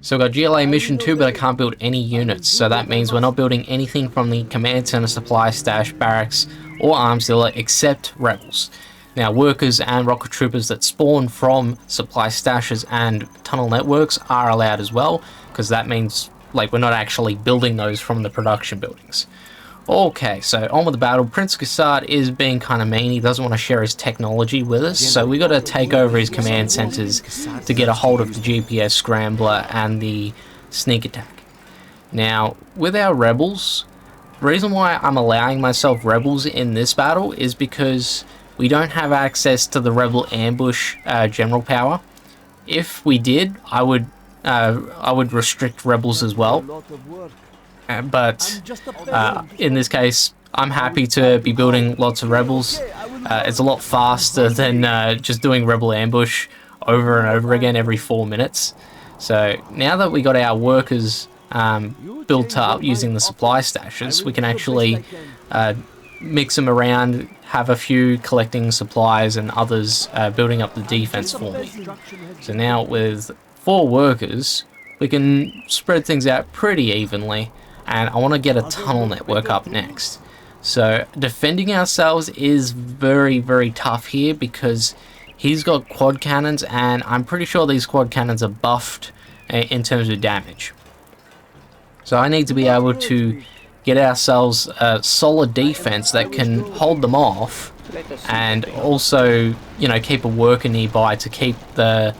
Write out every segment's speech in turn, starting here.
So I've got GLA mission 2, but I can't build any units, so that means we're not building anything from the command center, supply stash, barracks, or arms dealer except rebels. Now, workers and rocket troopers that spawn from supply stashes and tunnel networks are allowed as well, because that means like we're not actually building those from the production buildings. Okay, so on with the battle. Prince Cassard is being kind of mean. He doesn't want to share his technology with us, so we got to take over his command centers to get a hold of the GPS scrambler and the sneak attack. Now, with our rebels, the reason why I'm allowing myself rebels in this battle is because we don't have access to the rebel ambush general power. If we did, I would restrict rebels as well. But in this case, I'm happy to be building lots of rebels. It's a lot faster than just doing rebel ambush over and over again every 4 minutes. So now that we got our workers built up using the supply stashes, we can actually mix them around, have a few collecting supplies and others building up the defense for me. So now with 4 workers, we can spread things out pretty evenly. And I want to get a tunnel network up next. So defending ourselves is very, very tough here because he's got quad cannons, and I'm pretty sure these quad cannons are buffed in terms of damage. So I need to be able to get ourselves a solid defense that can hold them off, and also, you know, keep a worker nearby to keep the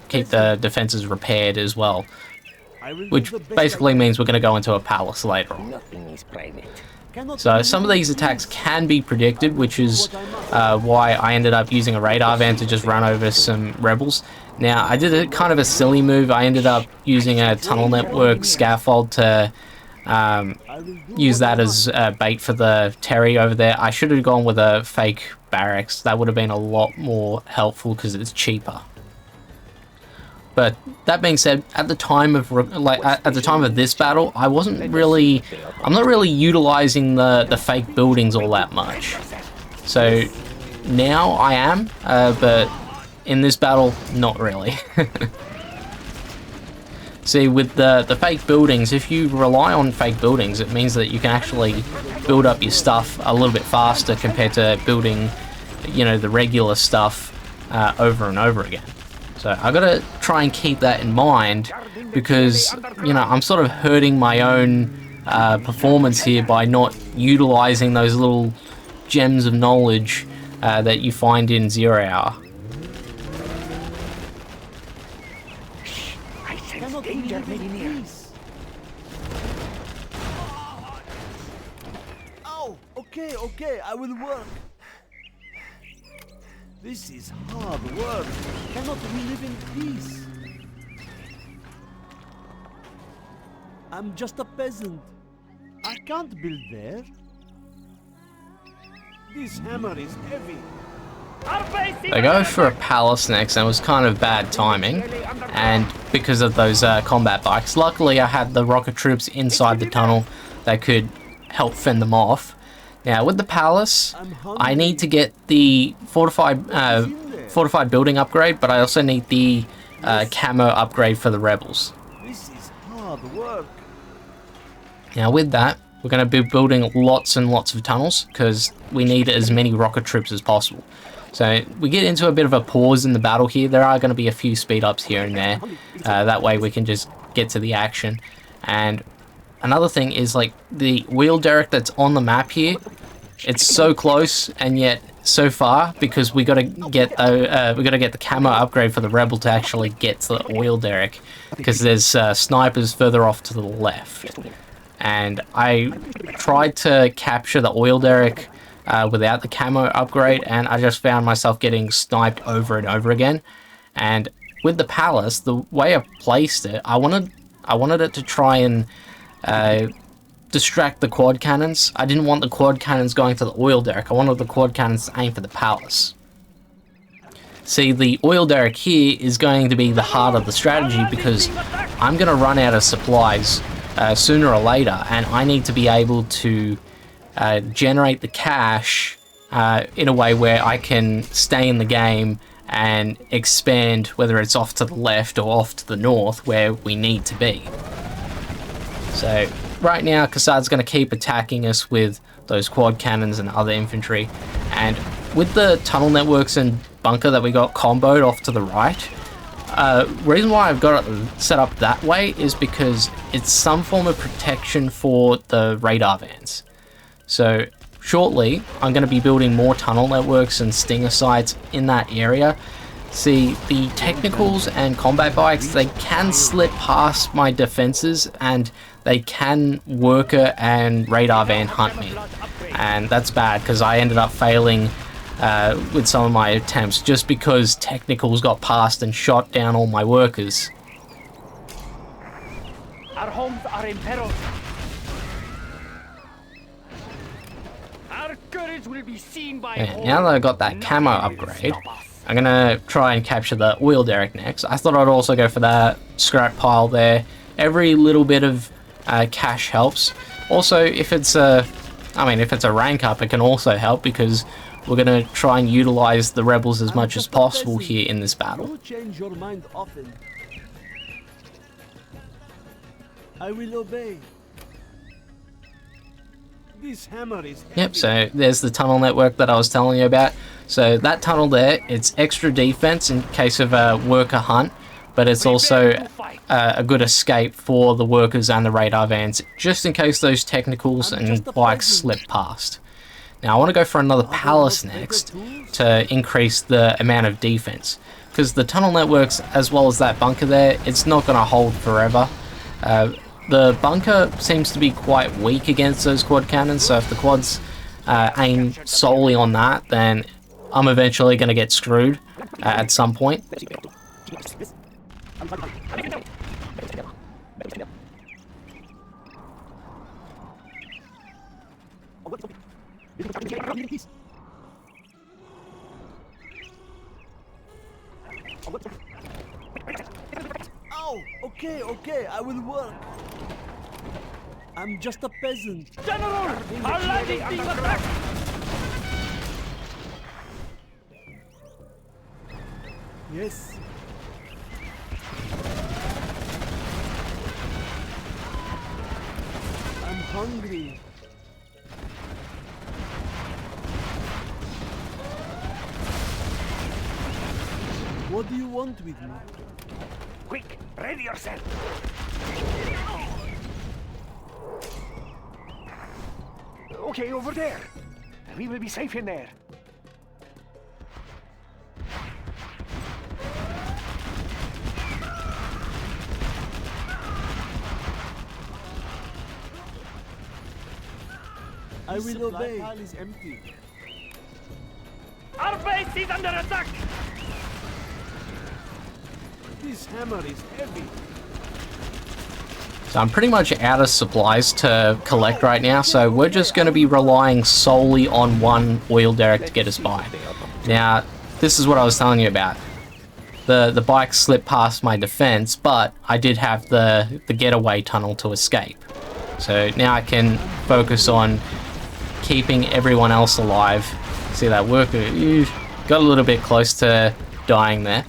keep the defenses repaired as well. Which basically means we're going to go into a palace later on. So some of these attacks can be predicted, which is why I ended up using a radar van to just run over some rebels. Now, I did kind of a silly move. I ended up using a tunnel network scaffold to use that as bait for the Terry over there. I should have gone with a fake barracks. That would have been a lot more helpful because it's cheaper. But that being said, at the time of this battle, I'm not really utilizing the fake buildings all that much. So now I am, but in this battle, not really. See, with the fake buildings, if you rely on fake buildings, it means that you can actually build up your stuff a little bit faster compared to building, you know, the regular stuff over and over again. So I gotta try and keep that in mind because, you know, I'm sort of hurting my own performance here by not utilizing those little gems of knowledge that you find in 0 Hour. I sense danger may be near. Oh, okay, I will work. This is hard work. Cannot we live in peace? I'm just a peasant. I can't build there. This hammer is heavy. They go for a palace next, and it was kind of bad timing, and because of those combat bikes. Luckily, I had the rocket troops inside the tunnel that could help fend them off. Now, with the palace, I need to get the fortified building upgrade, but I also need the camo upgrade for the rebels. This is hard work. Now, with that, we're going to be building lots and lots of tunnels because we need as many rocket troops as possible. So we get into a bit of a pause in the battle here. There are going to be a few speed ups here and there. That way we can just get to the action. And another thing is, like, the wheel derrick that's on the map here, it's so close and yet so far because we got to get the camo upgrade for the rebel to actually get to the wheel derrick because there's snipers further off to the left. And I tried to capture the oil derrick without the camo upgrade, and I just found myself getting sniped over and over again. And with the palace, the way I placed it, I wanted it to try and distract the quad cannons. I didn't want the quad cannons going to the oil derrick. I wanted the quad cannons to aim for the palace. See, the oil derrick here is going to be the heart of the strategy because I'm going to run out of supplies sooner or later, and I need to be able to generate the cash in a way where I can stay in the game and expand, whether it's off to the left or off to the north where we need to be. So right now Kassad's going to keep attacking us with those quad cannons and other infantry, and with the tunnel networks and bunker that we got comboed off to the right, reason why I've got it set up that way is because it's some form of protection for the radar vans. So shortly I'm going to be building more tunnel networks and stinger sites in that area. See, the technicals and combat bikes, they can slip past my defenses and they can worker and radar van hunt me, and that's bad because I ended up failing with some of my attempts just because technicals got past and shot down all my workers. Our homes are in peril. Our courage will be seen by And all. now that I got that camo Nothing will upgrade, stop us. I'm gonna try and capture the oil derrick next. I thought I'd also go for that scrap pile there. Every little bit of cash helps. Also, if it's a rank up, it can also help because we're gonna try and utilize the rebels as much as possible here in this battle. You change your mind often. I will obey. This hammer is heavy. Yep, so there's the tunnel network that I was telling you about. So that tunnel there, it's extra defense in case of a worker hunt, but it's also a good escape for the workers and the radar vans, just in case those technicals and bikes slip past. Now I want to go for another palace next to increase the amount of defense, because the tunnel networks as well as that bunker there, it's not going to hold forever. The bunker seems to be quite weak against those quad cannons, so if the quads aim solely on that, then I'm eventually going to get screwed at some point. Oh, okay, I will work. I'm just a peasant. General, our land is being attacked. Yes. I'm hungry. What do you want with me? Quick, ready yourself. Okay, over there. We will be safe in there. I will obey. Pile is empty. Our base is under attack. This hammer is heavy. So I'm pretty much out of supplies to collect right now, so we're just going to be relying solely on one oil derrick to get us by. Now, this is what I was telling you about. The bike slipped past my defense, but I did have the getaway tunnel to escape. So now I can focus on keeping everyone else alive. See that worker? Got a little bit close to dying there.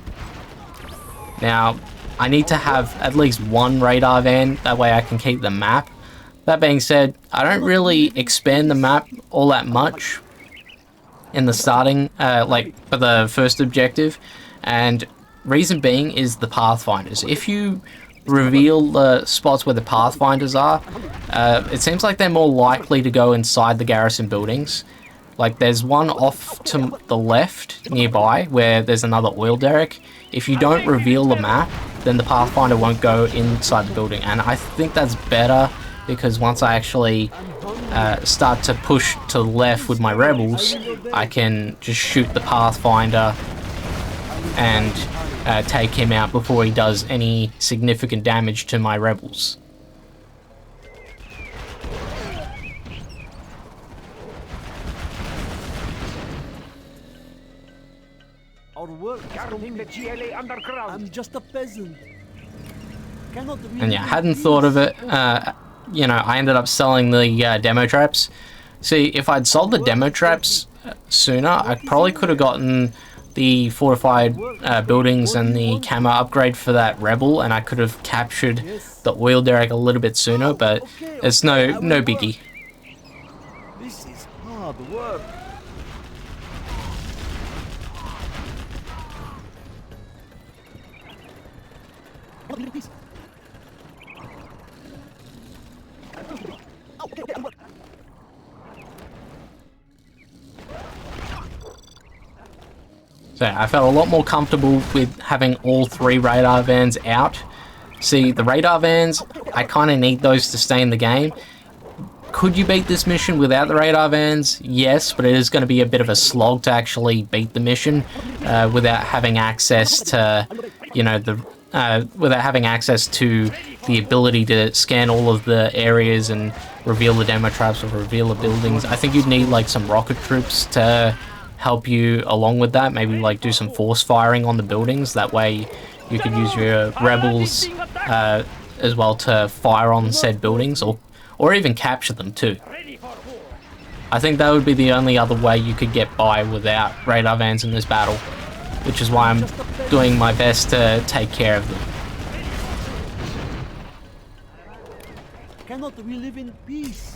Now, I need to have at least one radar van, that way I can keep the map. That being said, I don't really expand the map all that much in the starting, like for the first objective, and reason being is the pathfinders. If you reveal the spots where the pathfinders are, it seems like they're more likely to go inside the garrison buildings. Like there's one off to the left nearby where there's another oil derrick. If you don't reveal the map, then the pathfinder won't go inside the building, and I think that's better because once I actually start to push to the left with my rebels, I can just shoot the pathfinder and take him out before he does any significant damage to my rebels. Our work is Guarding the GLA underground. I'm just a peasant. Cannot really And yeah, I hadn't do thought of this. it. You know, I ended up selling the demo traps. See, if I'd sold the demo traps sooner, I probably could have gotten the fortified buildings and the camo upgrade for that rebel, and I could have captured the oil derrick a little bit sooner, but it's no biggie. This is hard work. So I felt a lot more comfortable with having all 3 radar vans out. See, the radar vans, I kind of need those to stay in the game. Could you beat this mission without the radar vans? Yes, but it is going to be a bit of a slog to actually beat the mission without having access to, you know, without having access to the ability to scan all of the areas and reveal the demo traps or reveal the buildings. I think you'd need like some rocket troops to help you along with that. Maybe like do some force firing on the buildings. That way you could use your rebels as well to fire on said buildings, or even capture them too. I think that would be the only other way you could get by without radar vans in this battle, which is why I'm doing my best to take care of them. Cannot we live in peace?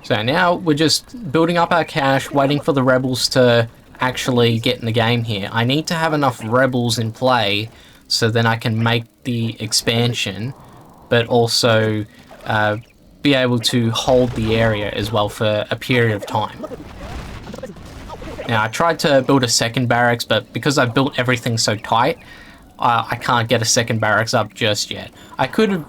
So now we're just building up our cash, waiting for the rebels to actually get in the game here. I need to have enough rebels in play so then I can make the expansion, but also be able to hold the area as well for a period of time. Now I tried to build a second barracks, but because I've built everything so tight, I can't get a second barracks up just yet. I could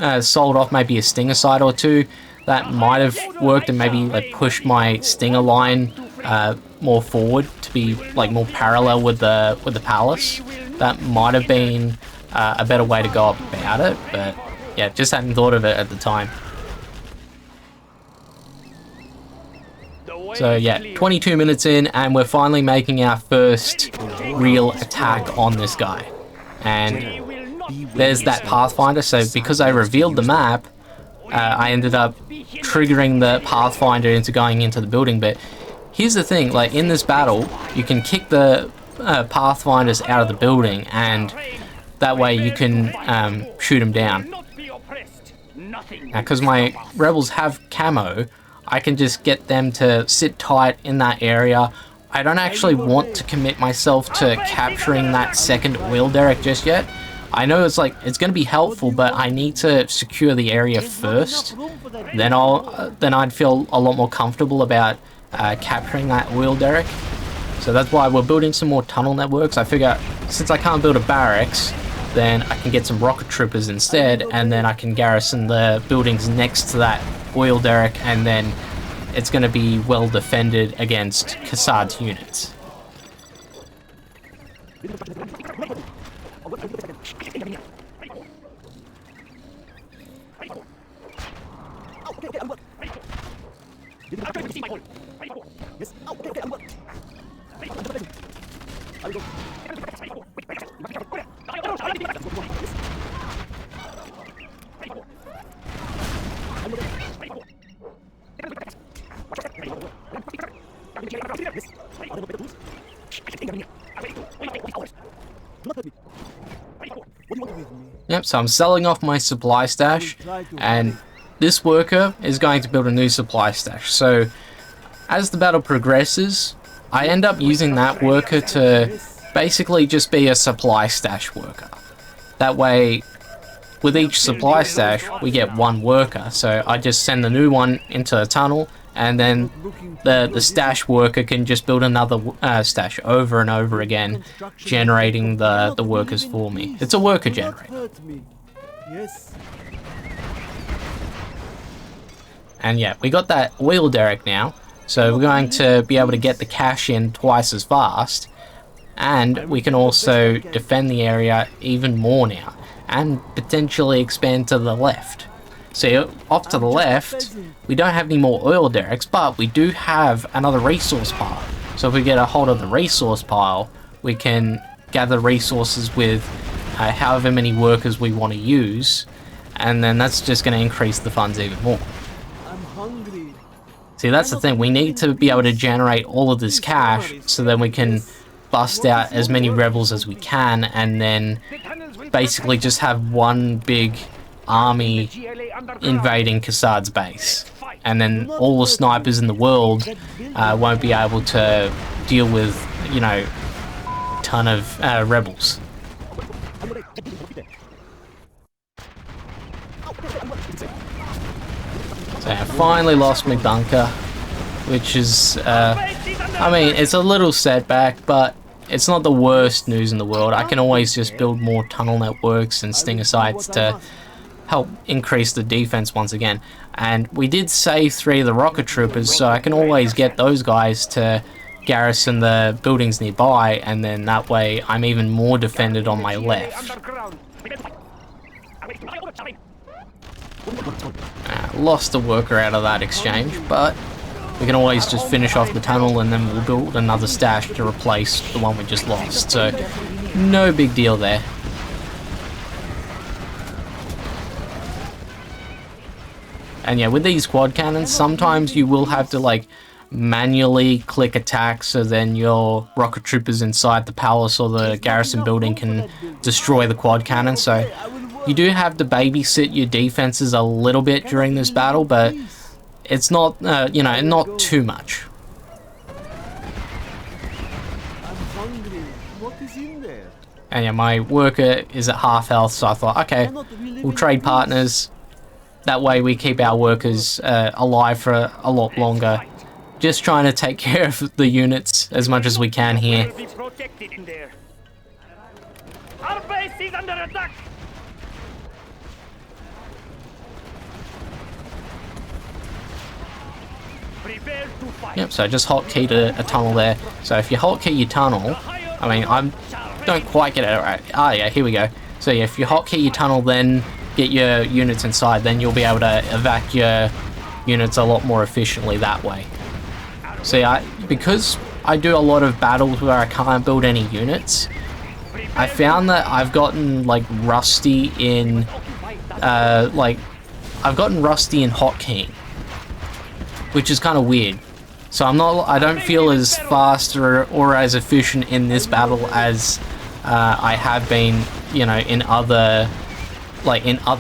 have sold off maybe a stinger site or two. That might have worked and maybe like pushed my stinger line more forward to be like more parallel with the palace. That might have been a better way to go about it, but yeah, just hadn't thought of it at the time. So yeah, 22 minutes in and we're finally making our first real attack on this guy. And there's that Pathfinder. So because I revealed the map, I ended up triggering the Pathfinder into going into the building. But here's the thing, like in this battle, you can kick the Pathfinders out of the building, and that way you can shoot them down. Now, because my rebels have camo, I can just get them to sit tight in that area. I don't actually want to commit myself to capturing that second oil derrick just yet. I know it's going to be helpful, but I need to secure the area first. Then I'd feel a lot more comfortable about capturing that oil derrick. So that's why we're building some more tunnel networks. I figure since I can't build a barracks, then I can get some rocket troopers instead, and then I can garrison the buildings next to that oil derrick, and then it's going to be well defended against Kassad's units. Yep, so I'm selling off my supply stash, and this worker is going to build a new supply stash. So as the battle progresses, I end up using that worker to basically just be a supply stash worker. That way, with each supply stash, we get one worker. So I just send the new one into the tunnel, and then the stash worker can just build another stash over and over again, generating the workers for me. It's a worker generator. Yes. And yeah, we got that oil derrick now, so we're going to be able to get the cash in twice as fast, and we can also defend the area even more now, and potentially expand to the left. So off to the left, we don't have any more oil derricks, but we do have another resource pile. So if we get a hold of the resource pile, we can gather resources with however many workers we want to use, and then that's just going to increase the funds even more. I'm hungry. See, that's the thing, we need to be able to generate all of this cash so then we can bust out as many rebels as we can, and then basically just have one big army invading Kassad's base. And then all the snipers in the world won't be able to deal with, you know, a ton of rebels. So I finally lost my bunker, which is, I mean, it's a little setback, but it's not the worst news in the world. I can always just build more tunnel networks and stinger sites to help increase the defense once again. And we did save 3 of the rocket troopers, so I can always get those guys to garrison the buildings nearby, and then that way I'm even more defended on my left. Lost a worker out of that exchange, but we can always just finish off the tunnel and then we'll build another stash to replace the one we just lost. So no big deal there. And yeah, with these quad cannons, sometimes you will have to like manually click attack, so then your rocket troopers inside the palace or the garrison building can destroy the quad cannon. So you do have to babysit your defenses a little bit during this battle, but it's not, you know, not too much. I'm hungry. What is in there? And yeah, my worker is at half health, so I thought, okay, we'll trade partners. That way we keep our workers alive for a lot longer. Just trying to take care of the units as much as we can here. Our base is under attack. Prepare to fight. Yep, so I just hotkeyed a tunnel there. So if you hotkey your tunnel, I mean, I don't quite get it right. Ah, yeah, here we go. So yeah, if you hotkey your tunnel, then get your units inside, then you'll be able to evac your units a lot more efficiently that way. See, because I do a lot of battles where I can't build any units, I found that I've gotten like rusty in hotkeying, which is kind of weird. So I don't feel as fast or as efficient in this battle as I have been, you know, in other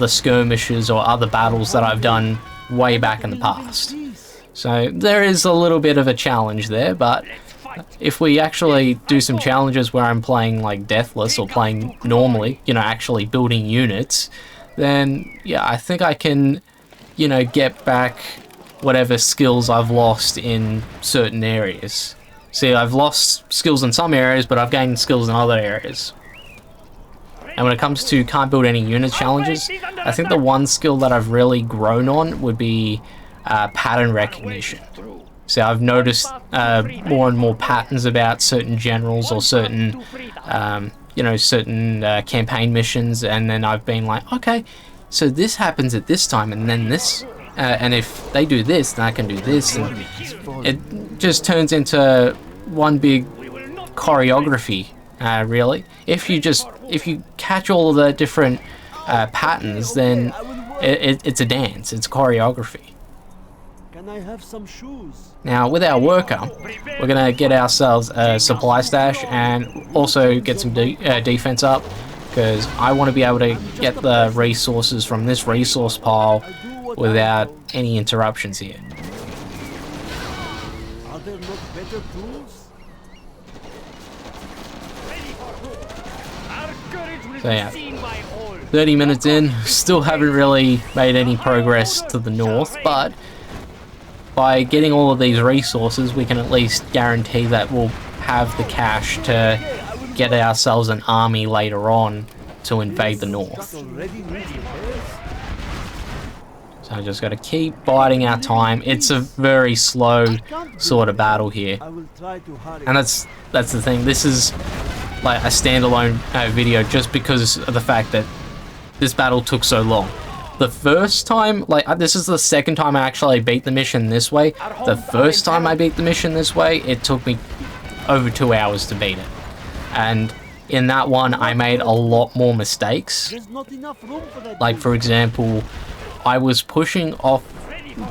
skirmishes or other battles that I've done way back in the past. So there is a little bit of a challenge there, but if we actually do some challenges where I'm playing like Deathless or playing normally, you know, actually building units, then yeah, I think I can, you know, get back whatever skills I've lost in certain areas. See, I've lost skills in some areas, but I've gained skills in other areas. And when it comes to can't build any unit challenges, I think the one skill that I've really grown on would be pattern recognition. So I've noticed more and more patterns about certain generals or certain, you know, certain campaign missions, and then I've been like, okay, so this happens at this time, and then this, and if they do this, then I can do this, and it just turns into one big choreography, really. If you catch all of the different patterns, then it's a dance, it's choreography. Can I have some shoes? Now, with our worker, we're going to get ourselves a supply stash and also get some defense up, because I want to be able to get the resources from this resource pile without any interruptions here. Are there not better tools? So yeah, 30 minutes in, still haven't really made any progress to the north, but by getting all of these resources, we can at least guarantee that we'll have the cash to get ourselves an army later on to invade the north. So I just got to keep biding our time. It's a very slow sort of battle here, and that's the thing. This is like a standalone video just because of the fact that this battle took so long. The first time, like, this is the second time I actually beat the mission this way. The first time I beat the mission this way, it took me over 2 hours to beat it. and in that one I made a lot more mistakes. There's not enough room for that. Like, for example, I was pushing off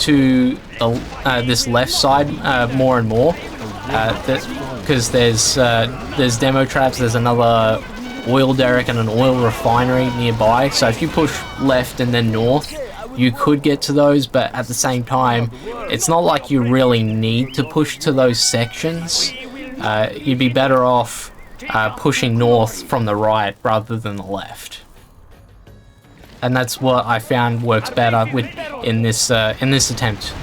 to the, this left side more and more, because there's demo traps, there's another oil derrick and an oil refinery nearby, so if you push left and then north, you could get to those, but at the same time, it's not like you really need to push to those sections. You'd be better off pushing north from the right rather than the left. And that's what I found works better in this attempt.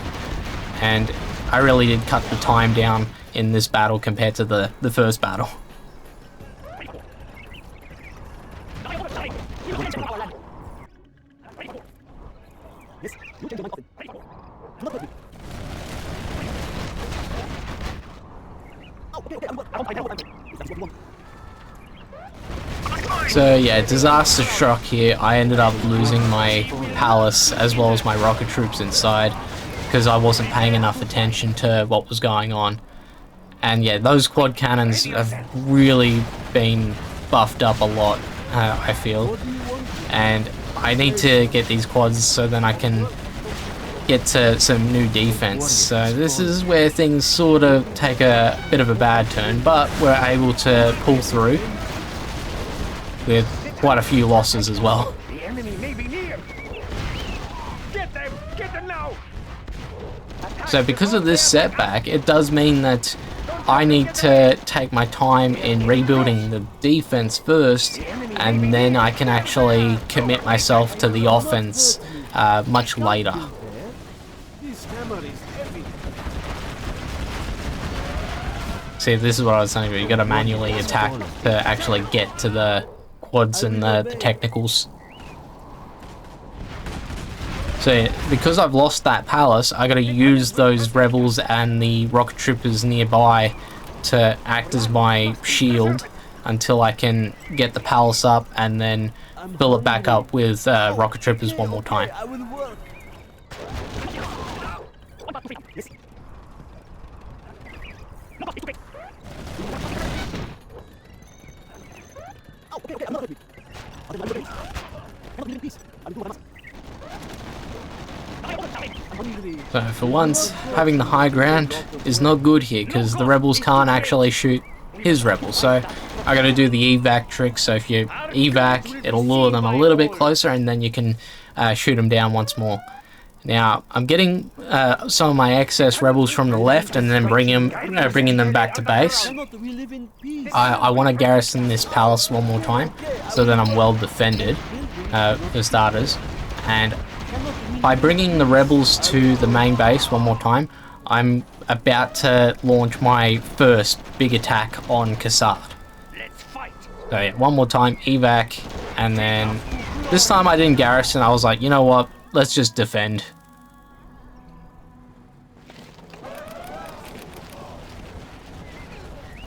And I really did cut the time down in this battle compared to the first battle. So yeah, disaster struck here. I ended up losing my palace as well as my rocket troops inside because I wasn't paying enough attention to what was going on. And yeah, those quad cannons have really been buffed up a lot, I feel. And I need to get these quads so then I can get to some new defense. So this is where things sort of take a bit of a bad turn, but we're able to pull through with quite a few losses as well. The enemy may be near. Get them now. So because of this setback, it does mean that I need to take my time in rebuilding the defense first, and then I can actually commit myself to the offense much later. This hammer is heavy. See, this is what I was saying, you gotta manually attack to actually get to the quads and the technicals. So because I've lost that palace, I gotta use those rebels and the rocket troopers nearby to act as my shield until I can get the palace up and then fill it back up with rocket troopers one more time. I will work. So for once, having the high ground is not good here because the rebels can't actually shoot his rebels. So I gotta do the evac trick. So if you evac, it'll lure them a little bit closer and then you can shoot them down once more. Now I'm getting some of my excess rebels from the left and then bringing them back to base. I want to garrison this palace one more time so that I'm well defended for starters, and by bringing the rebels to the main base one more time, I'm about to launch my first big attack on Cassard. So yeah, one more time, evac, and then this time I didn't garrison. I was like, you know what, let's just defend.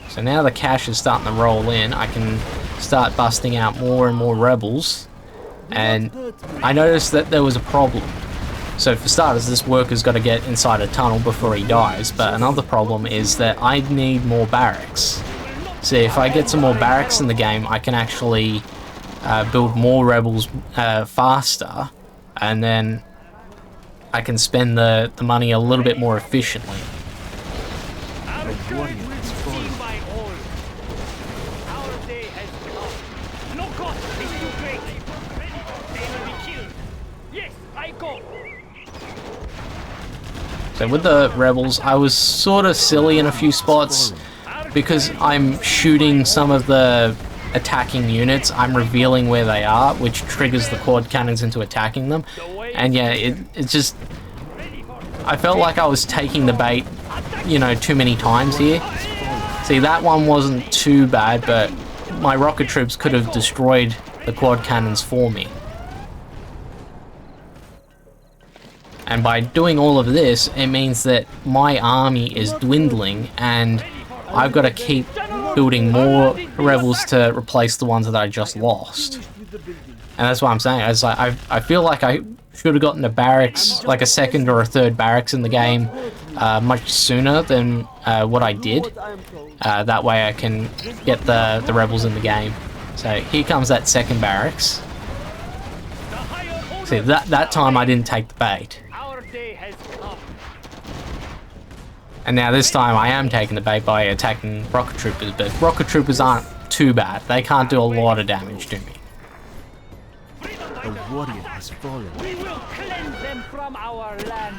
So now the cash is starting to roll in, I can start busting out more and more rebels. And I noticed that there was a problem. So for starters, this worker's got to get inside a tunnel before he dies, but another problem is that I need more barracks. So if I get some more barracks in the game, I can actually build more rebels faster, and then I can spend the money a little bit more efficiently. So with the rebels, I was sort of silly in a few spots because I'm shooting some of the attacking units. I'm revealing where they are, which triggers the quad cannons into attacking them. And yeah, it just... I felt like I was taking the bait, you know, too many times here. See, that one wasn't too bad, but my rocket troops could have destroyed the quad cannons for me. And by doing all of this, it means that my army is dwindling and I've got to keep building more rebels to replace the ones that I just lost. And that's what I'm saying. It's like I feel like I should have gotten a barracks, like a second or a third barracks in the game much sooner than what I did. What I am told. That way I can get the rebels in the game. So here comes that second barracks. See, that time I didn't take the bait. Our day has come. And now this time I am taking the bait by attacking rocket troopers, but rocket troopers aren't too bad. They can't do a lot of damage to me. A warrior has fallen. We will cleanse them from our land.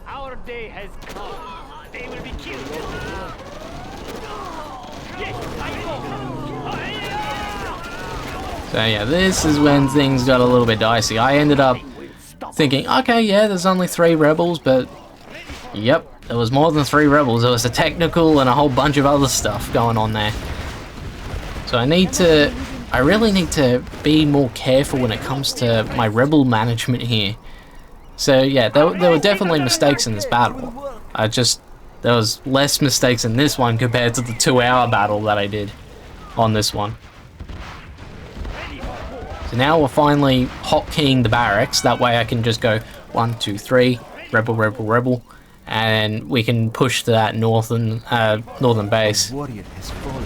Our day has come. They will be killed. Yes, I go. So yeah, this is when things got a little bit dicey. I ended up thinking, okay, yeah, there's only 3 rebels, but yep, there was more than 3 rebels. There was a technical and a whole bunch of other stuff going on there. So I really need to be more careful when it comes to my rebel management here. So yeah, there were definitely mistakes in this battle. There was less mistakes in this one compared to the 2-hour battle that I did on this one. So now we're finally hotkeying the barracks. That way I can just go 1, 2, 3, rebel, rebel, rebel, and we can push to that northern base. Warrior has fallen.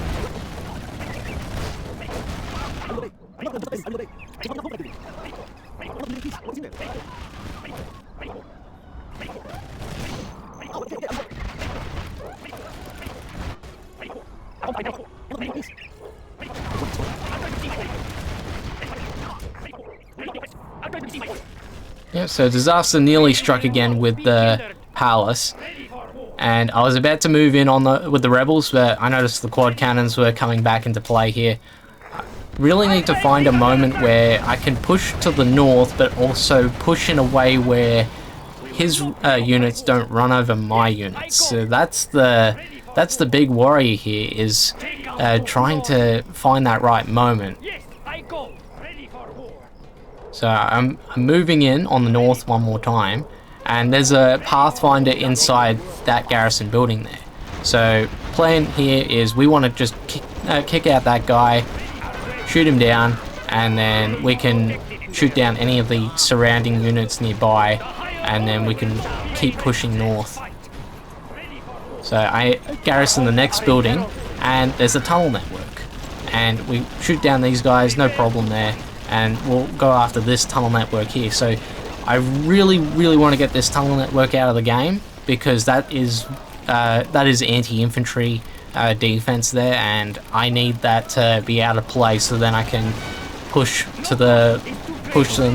Yeah, so disaster nearly struck again with the palace, and I was about to move in with the rebels, but I noticed the quad cannons were coming back into play here. I really need to find a moment where I can push to the north, but also push in a way where his units don't run over my units. So that's the big worry here, is trying to find that right moment. So I'm moving in on the north one more time, and there's a pathfinder inside that garrison building there. So plan here is we want to just kick out that guy, shoot him down, and then we can shoot down any of the surrounding units nearby, and then we can keep pushing north. So I garrison the next building, and there's a tunnel network, and we shoot down these guys, no problem there. And we'll go after this tunnel network here. So I really want to get this tunnel network out of the game, because that is anti-infantry defense there, and I need that to be out of play so then I can push to the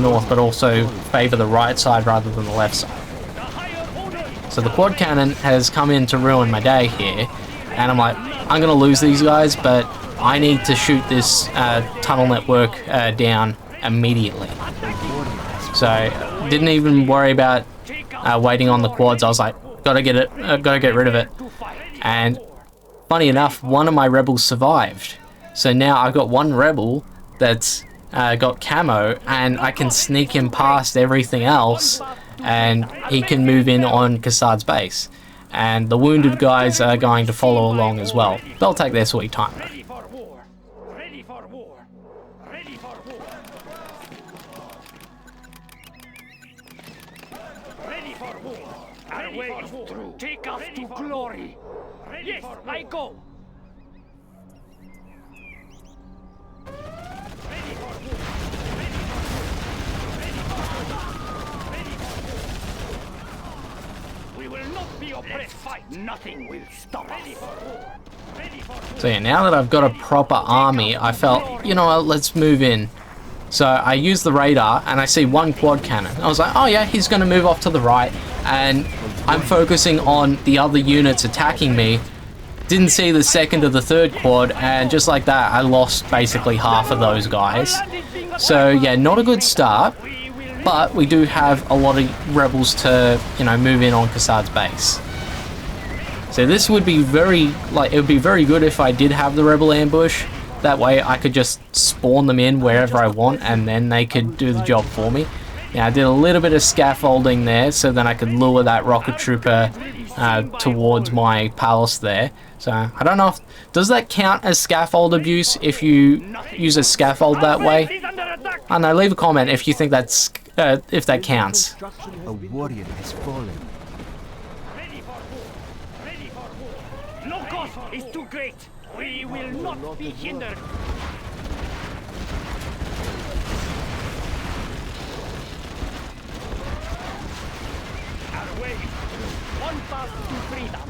north, but also favor the right side rather than the left side. So the quad cannon has come in to ruin my day here, and I'm like, I'm gonna lose these guys, but I need to shoot this tunnel network down immediately. So didn't even worry about waiting on the quads. I was like, gotta get rid of it. And funny enough, one of my rebels survived. So now I've got one rebel that's got camo, and I can sneak him past everything else, and he can move in on Kassad's base. And the wounded guys are going to follow along as well. They'll take their sweet time though. Take us to glory. Yes, I go. We will not be oppressed. Fight. Nothing will stop us. So yeah, now that I've got a proper army, I felt, you know what, let's move in. So I use the radar and I see one quad cannon. I was like, oh yeah, he's going to move off to the right, and I'm focusing on the other units attacking me. Didn't see the second or the third quad, and just like that I lost basically half of those guys. So yeah, not a good start, but we do have a lot of rebels to, you know, move in on Kassad's base. So this would be it would be very good if I did have the rebel ambush. That way I could just spawn them in wherever I want, and then they could do the job for me. Now I did a little bit of scaffolding there, so then I could lure that rocket trooper towards my palace there. So I don't know if, does that count as scaffold abuse if you use a scaffold that way? I don't know, leave a comment if you think that's if that counts. A warrior has fallen. force is too great. We will not be hindered. Our way is through. One path to freedom.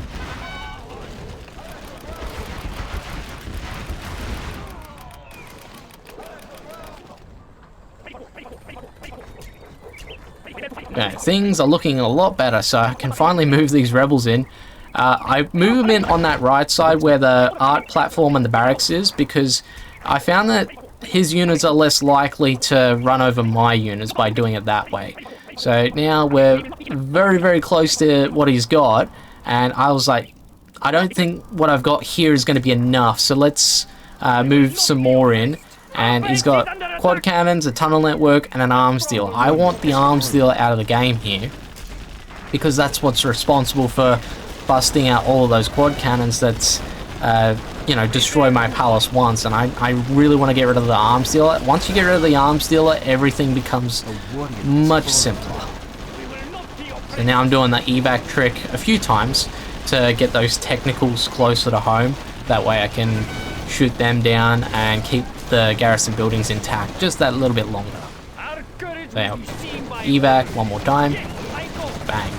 Okay, things are looking a lot better, so I can finally move these rebels in. I move them in on that right side where the art platform and the barracks is, because I found that his units are less likely to run over my units by doing it that way. So now we're very, very close to what he's got, and I was like, I don't think what I've got here is going to be enough, so let's move some more in. And he's got quad cannons, a tunnel network, and an arms dealer. I want the arms dealer out of the game here, because that's what's responsible for busting out all of those quad cannons that's, you know, destroy my palace once. And I really want to get rid of the arms dealer. Once you get rid of the arms dealer, everything becomes much simpler. So now I'm doing the evac trick a few times to get those technicals closer to home. That way I can shoot them down and keep the garrison buildings intact just that little bit longer. So yeah, evac one more time. Bang.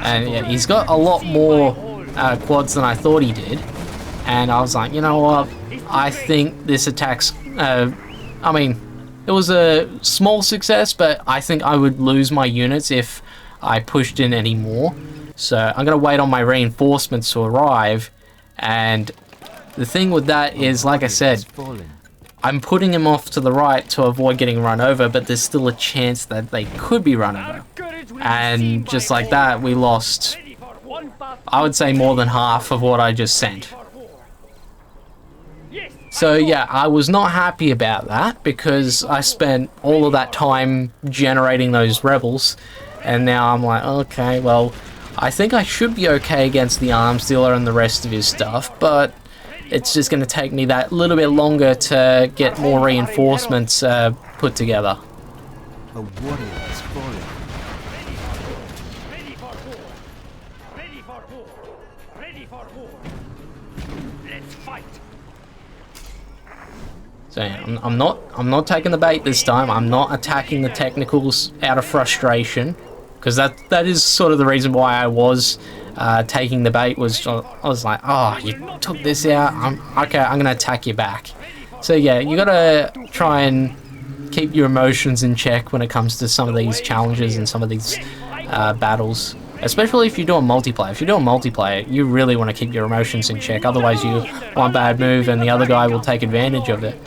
And yeah, he's got a lot more quads than I thought he did. And I was like, you know what? I think this attack's... I mean, it was a small success, but I think I would lose my units if I pushed in any more. So I'm going to wait on my reinforcements to arrive. And the thing with that is, like I said, I'm putting him off to the right to avoid getting run over, but there's still a chance that they could be run over. And just like that, we lost, I would say, more than half of what I just sent. So yeah, I was not happy about that, because I spent all of that time generating those rebels, and now I'm like, okay, well, I think I should be okay against the arms dealer and the rest of his stuff, but it's just going to take me that little bit longer to get more reinforcements put together. A warrior has fallen. Ready for war. Ready for war. Ready for war. Let's fight. So yeah, I'm not taking the bait this time. I'm not attacking the technicals out of frustration, because that is sort of the reason why I was taking the bait. Was I was like, oh, you took this out. Okay, I'm gonna attack you back. So yeah, you gotta try and keep your emotions in check when it comes to some of these challenges and some of these battles. Especially if you're doing multiplayer. If you're doing multiplayer, you really want to keep your emotions in check. Otherwise, you one bad move and the other guy will take advantage of it.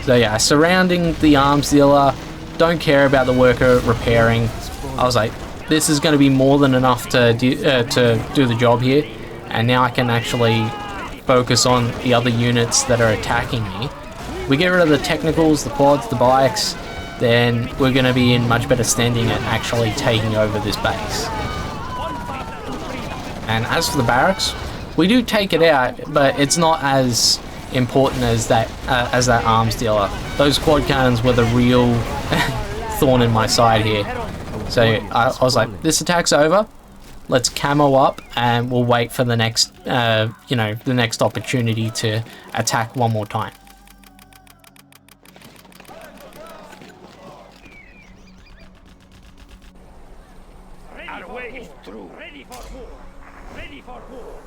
So yeah, surrounding the arms dealer. Don't care about the worker repairing. I was like, this is going to be more than enough to do the job here. And now I can actually focus on the other units that are attacking me. We get rid of the technicals, the quads, the bikes, then we're going to be in much better standing at actually taking over this base. And as for the barracks, we do take it out, but it's not as important as that arms dealer. Those quad cannons were the real thorn in my side here. So I was like, this attack's over. Let's camo up, and we'll wait for the next, you know, the next opportunity to attack one more time. Our way is through. Ready for war. Ready for war.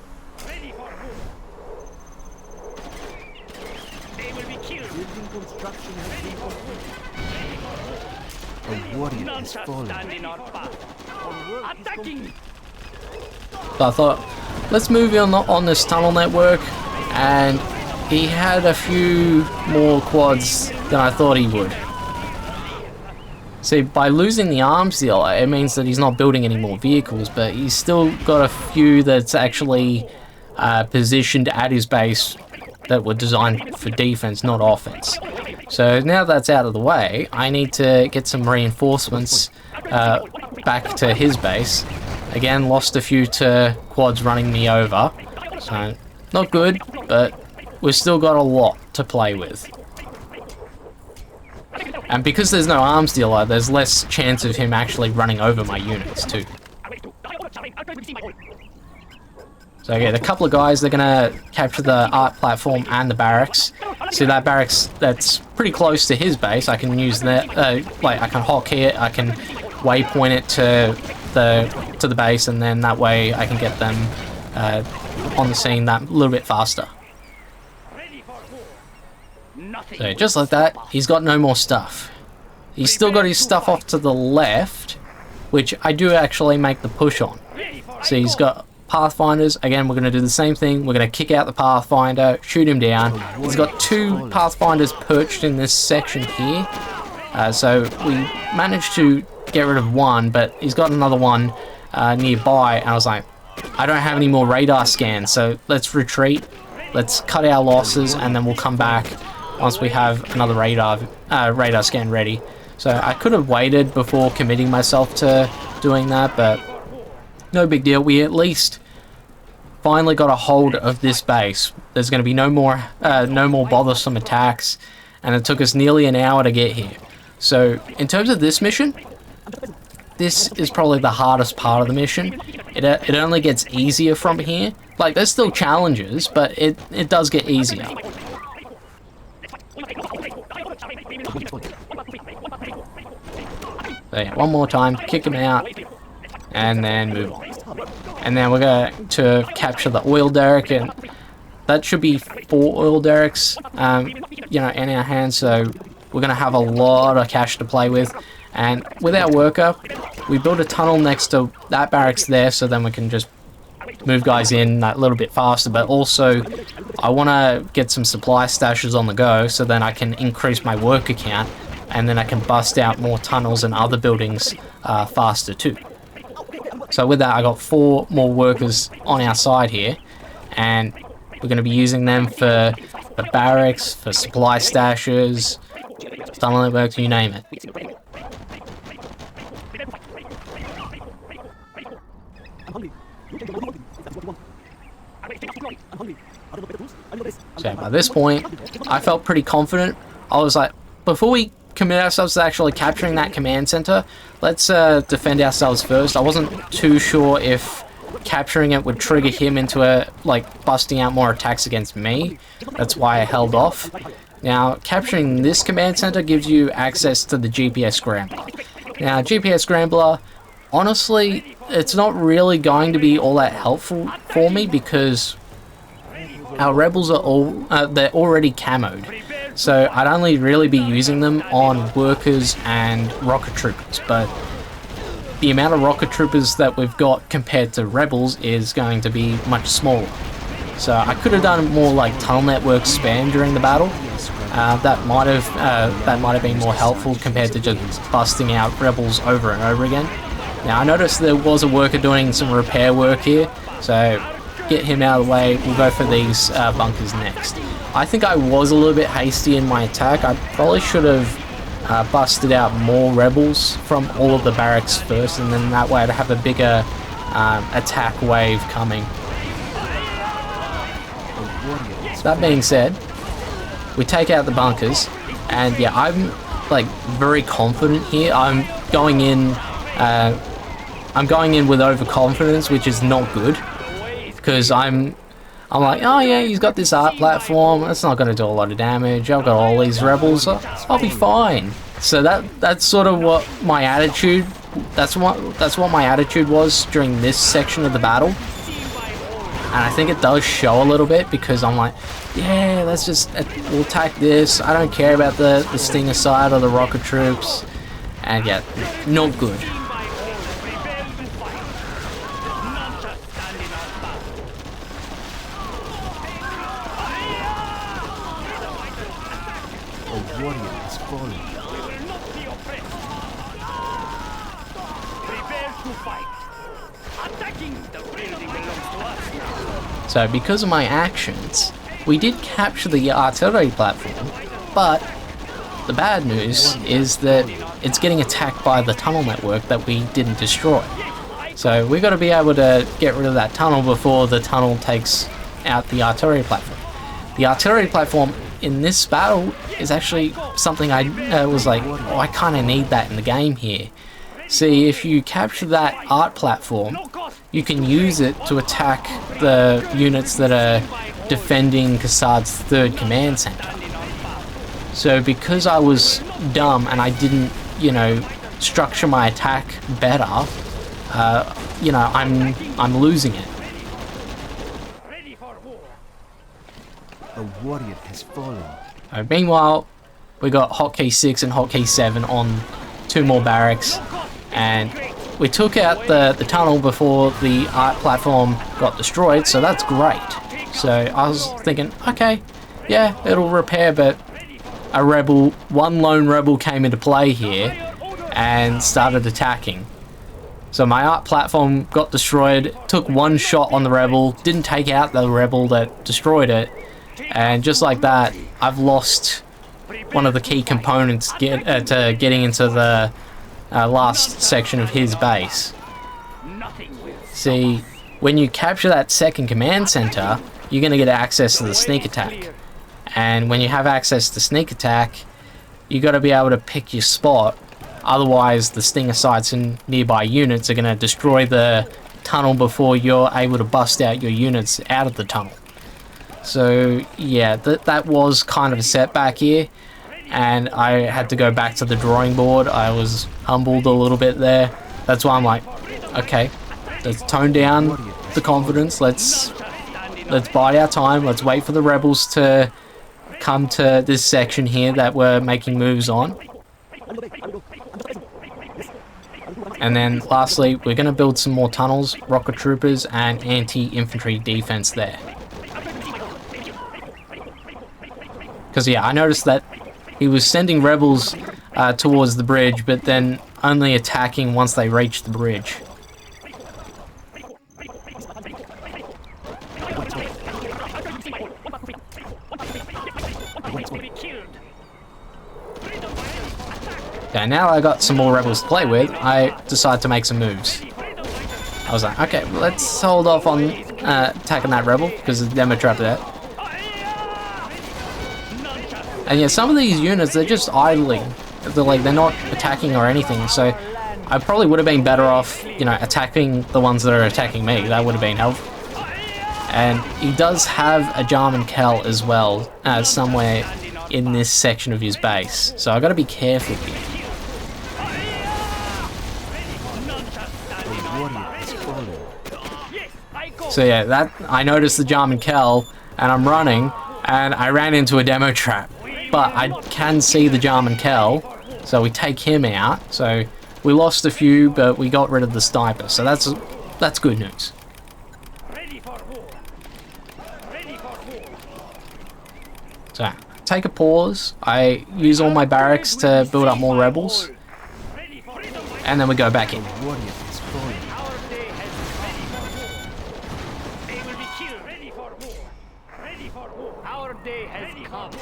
Ready for war. They will be killed. Building construction has been completed. A warrior None has shall fallen. stand in our path. Attacking! So I thought, let's move on this tunnel network, and he had a few more quads than I thought he would. See, by losing the arms dealer, it means that he's not building any more vehicles, but he's still got a few that's actually positioned at his base that were designed for defense, not offense. So now that's out of the way, I need to get some reinforcements back to his base. Again, lost a few to quads running me over, so not good, but we've still got a lot to play with. And because there's no arms dealer, there's less chance of him actually running over my units too. So I get a couple of guys, they're gonna capture the art platform and the barracks. See that barracks that's pretty close to his base, I can use that, like I can hotkey it, I can waypoint it to the base, and then that way I can get them on the scene that little bit faster. So just like that, he's got no more stuff. He's still got his stuff off to the left, which I do actually make the push on. So he's got Pathfinders. Again, we're going to do the same thing. We're going to kick out the Pathfinder, shoot him down. He's got 2 Pathfinders perched in this section here. So we managed to get rid of one, but he's got another one nearby. And I was like, I don't have any more radar scans, so let's retreat. Let's cut our losses, and then we'll come back once we have another radar scan ready. So I could have waited before committing myself to doing that, but no big deal. We at least finally got a hold of this base. There's going to be no more bothersome attacks, and it took us nearly an hour to get here. So in terms of this mission, this is probably the hardest part of the mission. It only gets easier from here. Like, there's still challenges, but it does get easier. So yeah, one more time, kick him out, and then move on. And then we're going to capture the oil derrick, and that should be 4 oil derricks, you know, in our hands. So we're going to have a lot of cash to play with. And with our worker, we built a tunnel next to that barracks there, so then we can just move guys in that little bit faster. But also, I want to get some supply stashes on the go, so then I can increase my worker count, and then I can bust out more tunnels and other buildings faster too. So with that, I got 4 more workers on our side here, and we're going to be using them for the barracks, for supply stashes, tunnel networks, you name it. So by this point, I felt pretty confident. I was like, before we commit ourselves to actually capturing that command center, let's defend ourselves first. I wasn't too sure if capturing it would trigger him into busting out more attacks against me. That's why I held off. Now, capturing this command center gives you access to the GPS Scrambler. Now, GPS Scrambler, honestly, it's not really going to be all that helpful for me because our rebels are they're already camoed. So I'd only really be using them on workers and rocket troopers, but the amount of rocket troopers that we've got compared to rebels is going to be much smaller. So I could have done more like tunnel network spam during the battle. That might have been more helpful compared to just busting out rebels over and over again. Now I noticed there was a worker doing some repair work here, so get him out of the way. We'll go for these bunkers next. I think I was a little bit hasty in my attack. I probably should have busted out more rebels from all of the barracks first, and then that way I'd have a bigger attack wave coming. That being said, we take out the bunkers, and yeah, I'm like very confident here. I'm going in with overconfidence, which is not good, because I'm like, oh yeah, he's got this art platform, it's not going to do a lot of damage, I've got all these rebels, I'll be fine. So that's sort of what my attitude, that's what my attitude was during this section of the battle. And I think it does show a little bit, because I'm like, yeah, we'll attack this, I don't care about the Stinger side or the rocket troops. And yeah, not good. So because of my actions, we did capture the artillery platform, but the bad news is that it's getting attacked by the tunnel network that we didn't destroy. So we've got to be able to get rid of that tunnel before the tunnel takes out the artillery platform. The artillery platform in this battle is actually something I was like, oh, I kind of need that in the game here. See, if you capture that art platform, you can use it to attack the units that are defending Kassad's third command center. So because I was dumb and I didn't, you know, structure my attack better, you know, I'm losing it. A warrior has fallen. Meanwhile, we got hotkey 6 and hotkey 7 on 2 more barracks, and we took out the tunnel before the art platform got destroyed, so that's great. So I was thinking, okay, yeah, it'll repair, but one lone rebel came into play here and started attacking. So my art platform got destroyed, took one shot on the rebel, didn't take out the rebel that destroyed it, and just like that, I've lost one of the key components to getting into the last section of his base. See, when you capture that second command center, you're going to get access to the sneak attack. And when you have access to sneak attack, you got to be able to pick your spot. Otherwise, the stinger sites and nearby units are going to destroy the tunnel before you're able to bust out your units out of the tunnel. So yeah, that was kind of a setback here, and I had to go back to the drawing board. I was humbled a little bit there. That's why I'm like, okay, let's tone down the confidence. Let's bide our time. Let's wait for the rebels to come to this section here that we're making moves on. And then lastly, we're going to build some more tunnels, rocket troopers, and anti-infantry defense there. Because yeah, I noticed that he was sending rebels towards the bridge, but then only attacking once they reached the bridge. Okay, now I got some more rebels to play with, I decided to make some moves. I was like, okay, let's hold off on attacking that rebel, because the demo trap there. And yeah, some of these units, they're just idling. They're not attacking or anything, so I probably would have been better off, you know, attacking the ones that are attacking me. That would have been helpful. And he does have a Jarman Kell as well, somewhere in this section of his base. So I got to be careful here. So yeah, I noticed the Jarman Kell, and I'm running, and I ran into a demo trap. But I can see the Jarman Kell, so we take him out. So we lost a few, but we got rid of the sniper. So that's good news. So take a pause. I use all my barracks to build up more rebels, and then we go back in. Our day has come.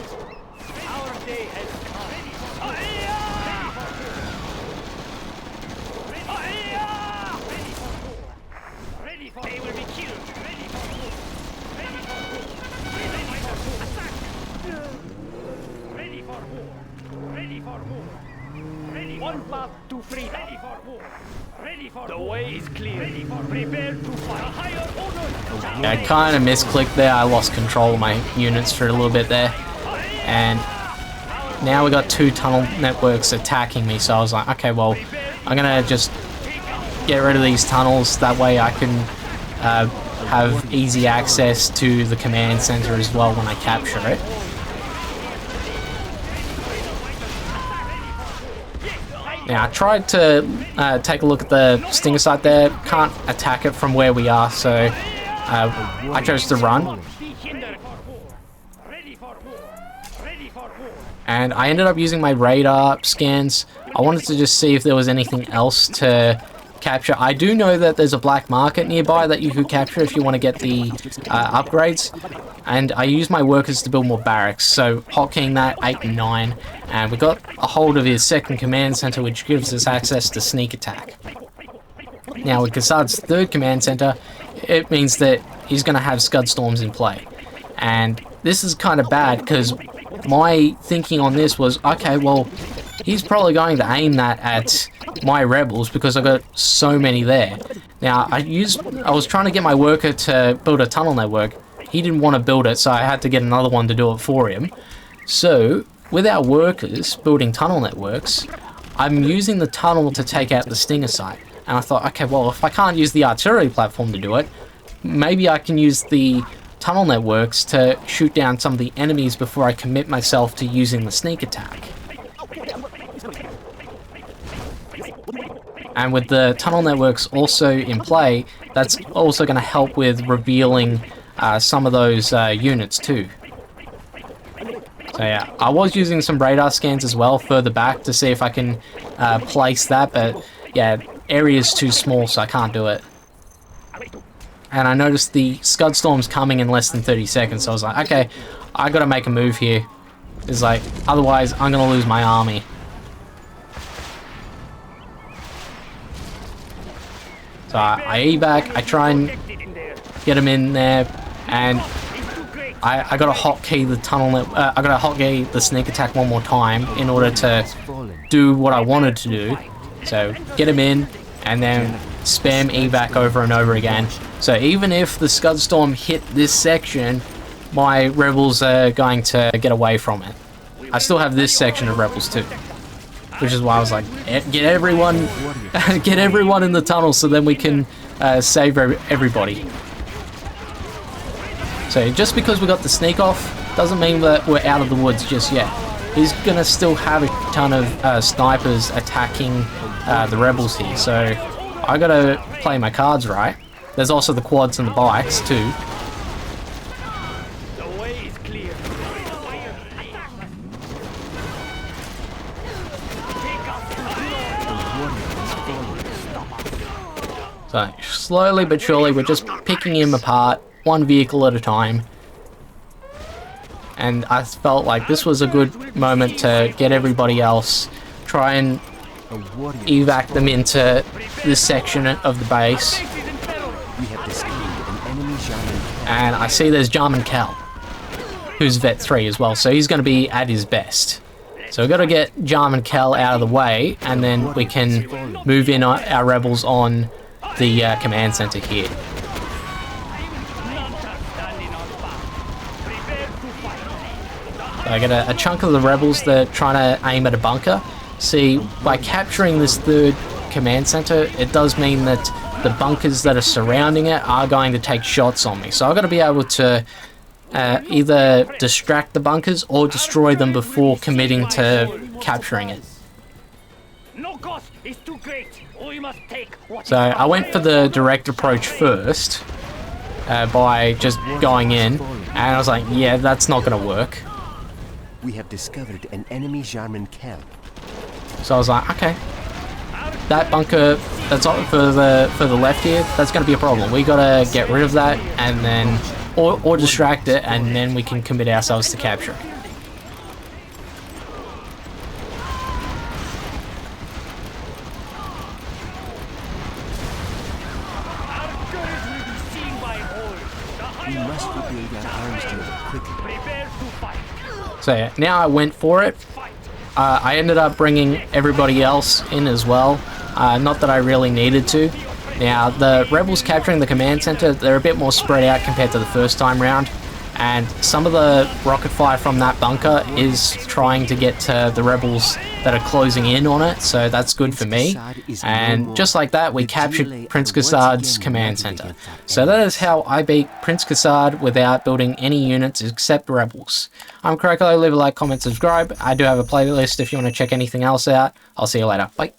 Our day has come. Ready for war. They will be killed. Ready for war. Ready for war. Attack. Ready for war. Ready for war. Ready for one path to freedom. Ready for war. Ready for the way is clear. Ready for prepare to fight. Higher order. Yeah, I kind of misclicked there. I lost control of my units for a little bit there. And now we got 2 tunnel networks attacking me, so I was like, okay, well, I'm gonna just get rid of these tunnels, that way I can have easy access to the command center as well when I capture it. Now I tried to take a look at the stinger site there, can't attack it from where we are, so I chose to run. And I ended up using my radar scans. I wanted to just see if there was anything else to capture. I do know that there's a black market nearby that you could capture if you want to get the upgrades. And I used my workers to build more barracks. So hotkeying that 8 and 9. And we got a hold of his second command center, which gives us access to sneak attack. Now with Kassad's third command center, it means that he's going to have Scud Storms in play. And this is kind of bad because my thinking on this was, okay, well, he's probably going to aim that at my rebels because I got so many there. Now, I was trying to get my worker to build a tunnel network. He didn't want to build it, so I had to get another one to do it for him. So, with our workers building tunnel networks, I'm using the tunnel to take out the Stinger site. And I thought, okay, well, if I can't use the artillery platform to do it, maybe I can use the tunnel networks to shoot down some of the enemies before I commit myself to using the sneak attack. And with the tunnel networks also in play, that's also going to help with revealing some of those units too. So yeah, I was using some radar scans as well further back to see if I can place that, but yeah, area's too small, so I can't do it. And I noticed the Scud Storm's coming in less than 30 seconds, so I was like, okay, I gotta make a move here. It's like, otherwise I'm gonna lose my army. So I evac, I try and get him in there, and I gotta hotkey the tunnel. I gotta hotkey the sneak attack one more time in order to do what I wanted to do. So get him in, and then spam evac over and over again. So even if the Scud Storm hit this section, my rebels are going to get away from it. I still have this section of rebels too, which is why I was like, get everyone, get everyone in the tunnel, so then we can save everybody. So just because we got the sneak off doesn't mean that we're out of the woods just yet. He's gonna still have a ton of snipers attacking the rebels here, so I gotta play my cards right. There's also the quads and the bikes too. The way is clear. So slowly but surely we're just picking him apart, one vehicle at a time. And I felt like this was a good moment to get everybody else, try and evac them into this section of the base. And I see there's Jarman Cal, who's Vet 3 as well, so he's going to be at his best. So we've got to get Jarman Cal out of the way, and then we can move in our rebels on the command center here. So I get a chunk of the rebels that are trying to aim at a bunker. See, by capturing this third command center, it does mean that the bunkers that are surrounding it are going to take shots on me. So I've got to be able to either distract the bunkers or destroy them before committing to capturing it. No cost is too great. We must take what So I went for the direct approach first by just going in, and I was like, yeah, that's not going to work. We have discovered an enemy Jarman camp. So I was like, okay, that bunker that's on for the left here, that's going to be a problem. We got to get rid of that, and then or distract it, and then we can commit ourselves to capture it. We must rebuild our arms dealer quickly. prepare to fight. So yeah, now I went for it. I ended up bringing everybody else in as well. Not that I really needed to. Now, the rebels capturing the command center, they're a bit more spread out compared to the first time round. And some of the rocket fire from that bunker is trying to get to the rebels that are closing in on it, so that's good for me. And just like that, we captured Prince Kassad's command center. So that is how I beat Prince Kassad without building any units except rebels. I'm Crocolo, leave a like, comment, subscribe. I do have a playlist if you want to check anything else out. I'll see you later. Bye.